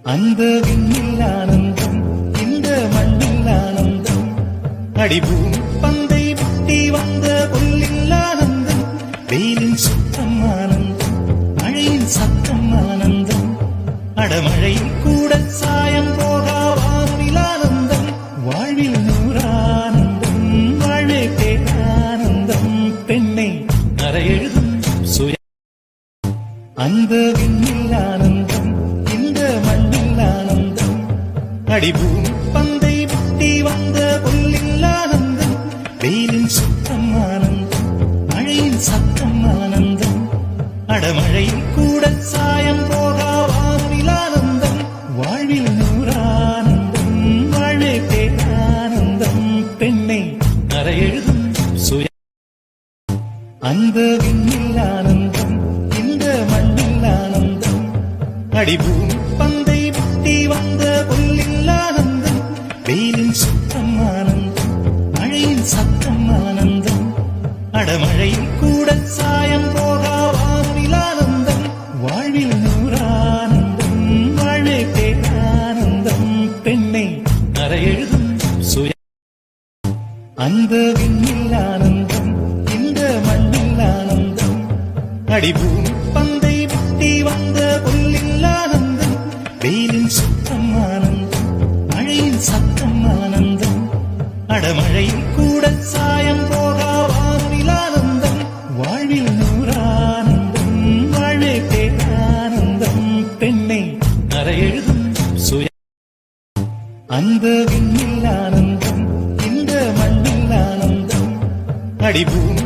அந்த விண்ணில் ஆனந்தம், இந்த மண்ணில் ஆனந்தம், அடிபூமி பந்தை விட்டி வந்த புல்லில் ஆனந்தம், வெயிலின் சுத்தம் ஆனந்தம், மழையின் சத்தம் ஆனந்தம், அடமழையில் கூட சாயம் போகா வானில் ஆனந்தம், வாழ்வில் நூறானந்தம், வாழ்வே பேரானந்தம், பெண்ணை அறையெழுதும் சுய அந்த விண்ணில் ஆனந்தம், இந்த மண்ணில் ஆனந்தம், அடிபூமி பந்தை விட்டி வந்த புல்லில் ஆனந்தம், வெயிலின் சுத்தம் ஆனந்தம், மழையின் சத்தம் ஆனந்தம், அடமழையில் கூட சாயம் போகா வானில் ஆனந்தம், வாழ்வில் நூறானந்தம், வாழ்வே பேரானந்தம், பெண்ணை அறையெழுதும் சுய அந்த விண்ணில் ஆனந்தம், இந்த மண்ணில் ஆனந்தம், அடிபூமி பந்தை விட்டி வந்த புல்லில் ஆனந்தம், வெயிலின் சுத்தம் ஆனந்தம், மழையின் சத்தம் ஆனந்தம், அடமழையில் கூட சாயம் போகா வானில் ஆனந்தம், வாழ்வில் நூறானந்தம், வாழ்வே பேரானந்தம், பெண்ணை அறையெழுதும் சுய அந்த விண்ணில் ஆனந்தம், இந்த மண்ணில் ஆனந்தம், அடிபூமி பந்தை விட்டி வந்த புல்லில் ஆனந்தம், வெயிலின் சுத்தம் ஆனந்தம், மழையின் சத்தம் ஆனந்தம், அடமழையில் கூட சாயம் போகா வானில் ஆனந்தம், வாழ்வில் நூறானந்தம், வாழ்வே பேரானந்தம், பெண்ணை அறையெழுதும் சுய அந்த விண்ணில் ஆனந்தம், இந்த மண்ணில் ஆனந்தம், அடிபூமி